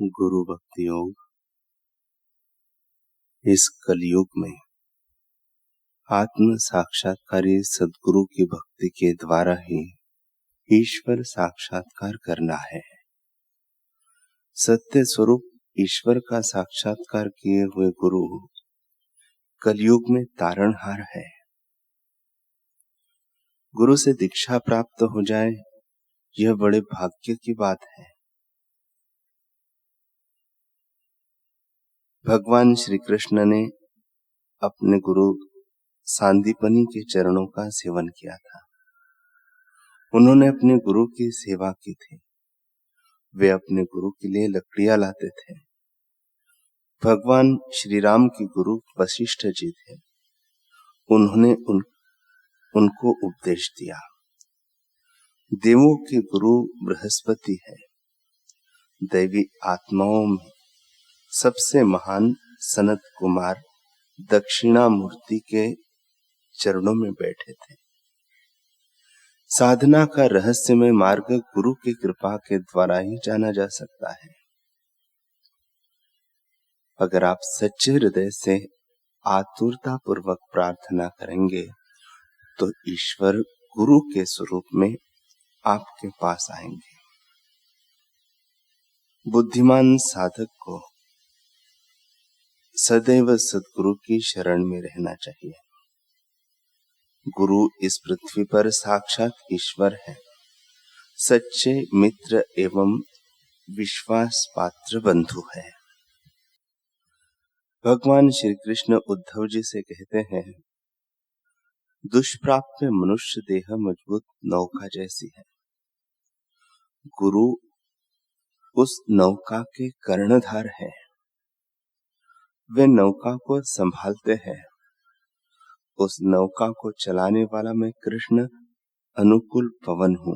गुरु भक्ति योग। इस कलयुग में आत्म साक्षात्कारी सद्गुरु की भक्ति के द्वारा ही ईश्वर साक्षात्कार करना है। सत्य स्वरूप ईश्वर का साक्षात्कार किए हुए गुरु कलयुग में तारणहार है। गुरु से दीक्षा प्राप्त हो जाए यह बड़े भाग्य की बात है। भगवान श्री कृष्ण ने अपने गुरु सांदीपनी के चरणों का सेवन किया था। उन्होंने अपने गुरु की सेवा की थी। वे अपने गुरु के लिए लकड़ियां लाते थे। भगवान श्री राम के गुरु वशिष्ठ जी थे। उन्होंने उनको उपदेश दिया। देवों के गुरु बृहस्पति है। दैवी आत्माओं में सबसे महान सनत कुमार दक्षिणामूर्ति के चरणों में बैठे थे। साधना का रहस्यमय मार्ग गुरु की कृपा के द्वारा ही जाना जा सकता है। अगर आप सच्चे हृदय से आतुरता पूर्वक प्रार्थना करेंगे तो ईश्वर गुरु के स्वरूप में आपके पास आएंगे। बुद्धिमान साधक को सदैव सद्गुरु की शरण में रहना चाहिए। गुरु इस पृथ्वी पर साक्षात ईश्वर है, सच्चे मित्र एवं विश्वास पात्र बंधु है। भगवान श्री कृष्ण उद्धव जी से कहते हैं, दुष्प्राप्य मनुष्य देह मजबूत नौका जैसी है। गुरु उस नौका के कर्णधार है। वे नौका को संभालते हैं। उस नौका को चलाने वाला मैं कृष्ण अनुकूल पवन हूं।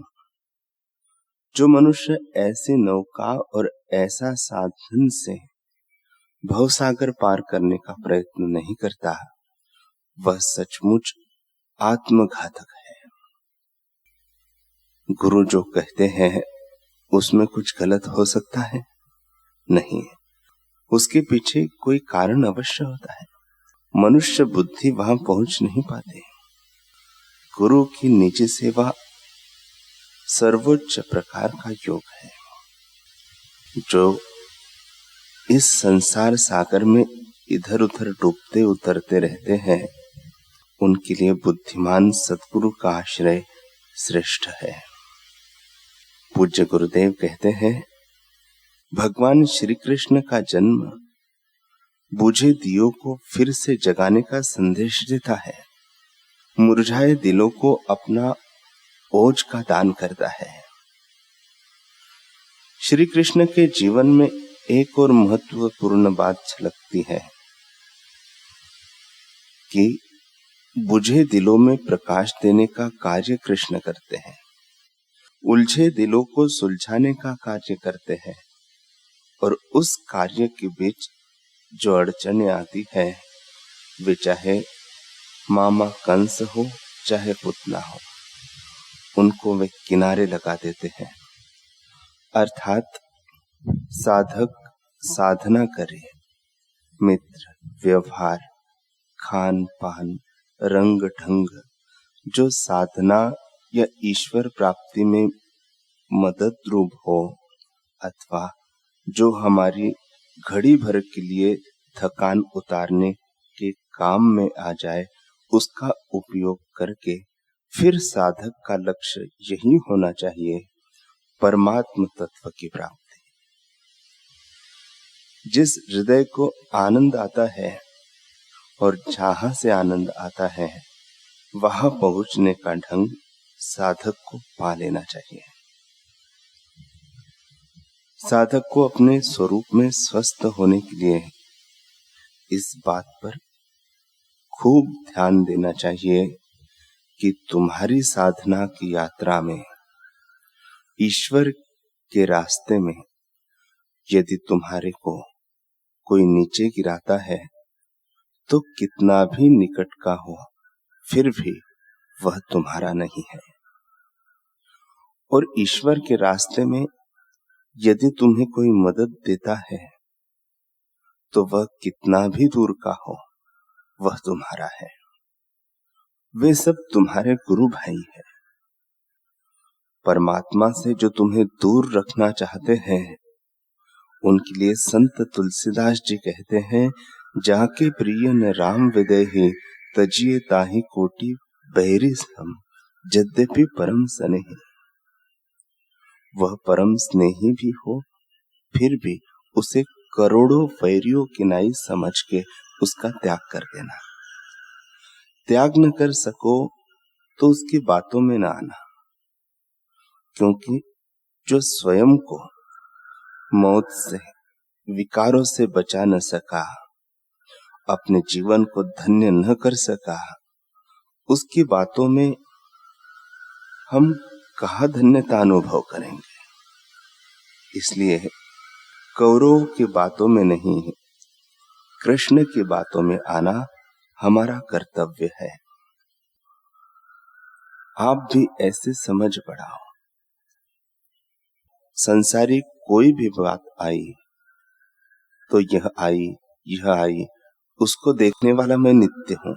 जो मनुष्य ऐसी नौका और ऐसा साधन से भवसागर पार करने का प्रयत्न नहीं करता, वह सचमुच आत्मघातक है। गुरु जो कहते हैं उसमें कुछ गलत हो सकता है? नहीं, उसके पीछे कोई कारण अवश्य होता है। मनुष्य बुद्धि वहां पहुंच नहीं पाते। गुरु की निजी सेवा सर्वोच्च प्रकार का योग है। जो इस संसार सागर में इधर उधर डूबते उतरते रहते हैं, उनके लिए बुद्धिमान सद्गुरु का आश्रय श्रेष्ठ है। पूज्य गुरुदेव कहते हैं, भगवान श्री कृष्ण का जन्म बुझे दियों को फिर से जगाने का संदेश देता है। मुरझाए दिलों को अपना ओज का दान करता है। श्री कृष्ण के जीवन में एक और महत्वपूर्ण बात झलकती है कि बुझे दिलों में प्रकाश देने का कार्य कृष्ण करते हैं। उलझे दिलों को सुलझाने का कार्य करते हैं। और उस कार्य के बीच जो अड़चने आती है, वे चाहे मामा कंस हो चाहे पुतना हो, उनको वे किनारे लगा देते हैं। अर्थात साधक साधना करे, मित्र, व्यवहार, खान पान, रंग ढंग जो साधना या ईश्वर प्राप्ति में मदद रूप हो, अथवा जो हमारी घड़ी भर के लिए थकान उतारने के काम में आ जाए, उसका उपयोग करके फिर साधक का लक्ष्य यही होना चाहिए, परमात्म तत्व की प्राप्ति। जिस हृदय को आनंद आता है और जहां से आनंद आता है, वहां पहुंचने का ढंग साधक को पा लेना चाहिए। साधक को अपने स्वरूप में स्वस्थ होने के लिए इस बात पर खूब ध्यान देना चाहिए कि तुम्हारी साधना की यात्रा में, ईश्वर के रास्ते में, यदि तुम्हारे को कोई नीचे गिराता है तो कितना भी निकट का हो, फिर भी वह तुम्हारा नहीं है। और ईश्वर के रास्ते में यदि तुम्हें कोई मदद देता है तो वह कितना भी दूर का हो, वह तुम्हारा है। वे सब तुम्हारे गुरु भाई हैं। परमात्मा से जो तुम्हें दूर रखना चाहते हैं, उनके लिए संत तुलसीदास जी कहते हैं, जाके प्रिय न राम विदेहि, तजिए ताहि कोटि बैरी सम, यद्यपि परम स्नेही। वह परम स्नेही भी हो, फिर भी उसे करोड़ों वैरियों की नाई समझ के उसका त्याग कर देना। त्याग न कर सको तो उसकी बातों में ना आना, क्योंकि जो स्वयं को मौत से, विकारों से बचा न सका, अपने जीवन को धन्य न कर सका, उसकी बातों में हम कहाँ धन्यता अनुभव करेंगे। इसलिए कौरवों की बातों में नहीं, कृष्ण की बातों में आना हमारा कर्तव्य है। आप भी ऐसे समझ बढ़ाओ। संसारी कोई भी बात आई तो यह आई, उसको देखने वाला मैं नित्य हूं,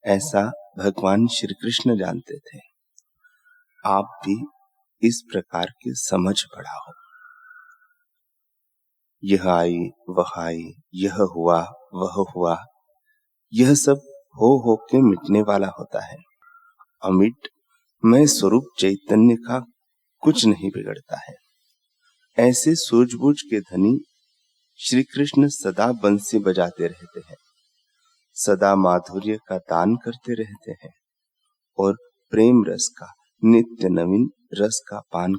ऐसा भगवान श्री कृष्ण जानते थे। आप भी इस प्रकार की समझ बढ़ाओ। यह आई, वह आई, यह हुआ, वह हुआ, यह सब हो के मिटने वाला होता है। अमिट मैं स्वरूप चैतन्य का कुछ नहीं बिगड़ता है। ऐसे सूझबूझ के धनी श्री कृष्ण सदा बंसी बजाते रहते हैं, सदा माधुर्य का दान करते रहते हैं और प्रेम रस का, नित्य नवीन रस का पान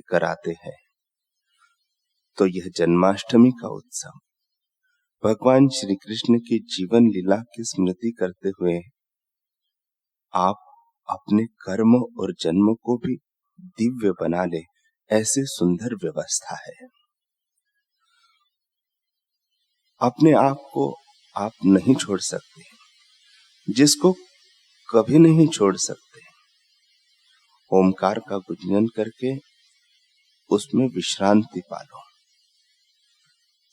कराते हैं। तो यह जन्माष्टमी का उत्सव भगवान श्री कृष्ण की जीवन लीला की स्मृति करते हुए आप अपने कर्म और जन्म को भी दिव्य बना ले, ऐसी सुंदर व्यवस्था है। अपने आप को आप नहीं छोड़ सकते, जिसको कभी नहीं छोड़ सकते, ओमकार का गुंजन करके उसमें विश्रांति पालो,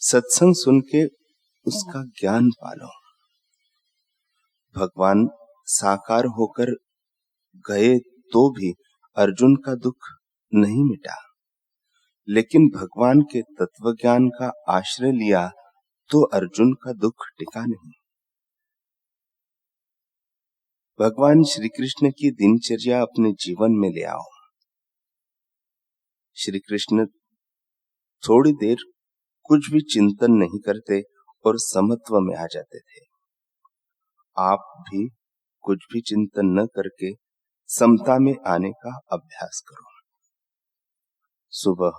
सत्संग सुन के उसका ज्ञान पालो। भगवान साकार होकर गए तो भी अर्जुन का दुख नहीं मिटा, लेकिन भगवान के तत्व ज्ञान का आश्रय लिया तो अर्जुन का दुख टिका नहीं। भगवान श्री कृष्ण की दिनचर्या अपने जीवन में ले आओ। श्री कृष्ण थोड़ी देर कुछ भी चिंतन नहीं करते और समत्व में आ जाते थे। आप भी कुछ भी चिंतन न करके समता में आने का अभ्यास करो। सुबह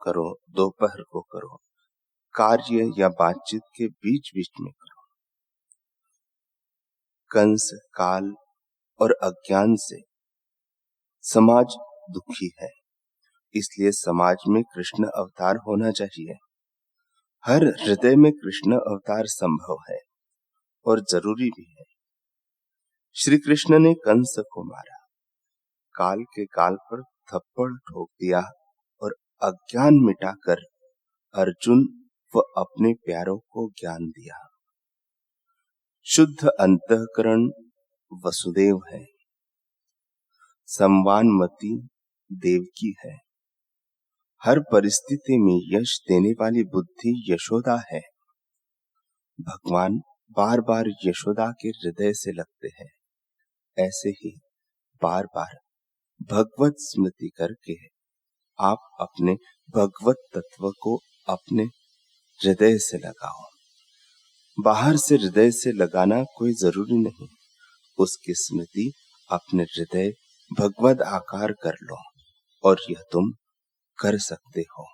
करो, दोपहर को करो, कार्य या बातचीत के बीच बीच में करो। कंस, काल और अज्ञान से समाज दुखी है, इसलिए समाज में कृष्ण अवतार होना चाहिए। हर हृदय में कृष्ण अवतार संभव है और जरूरी भी है। श्री कृष्ण ने कंस को मारा, काल के काल पर थप्पड़ ठोक दिया और अज्ञान मिटाकर अर्जुन व अपने प्यारों को ज्ञान दिया। शुद्ध अंतःकरण वसुदेव है, संवानमती देवकी है, हर परिस्थिति में यश देने वाली बुद्धि यशोदा है। भगवान बार बार यशोदा के हृदय से लगते हैं, ऐसे ही बार बार भगवत स्मृति करके आप अपने भगवत तत्व को अपने हृदय से लगाओ। बाहर से हृदय से लगाना कोई जरूरी नहीं, उसकी स्मृति अपने हृदय भगवत आकार कर लो और यह तुम कर सकते हो।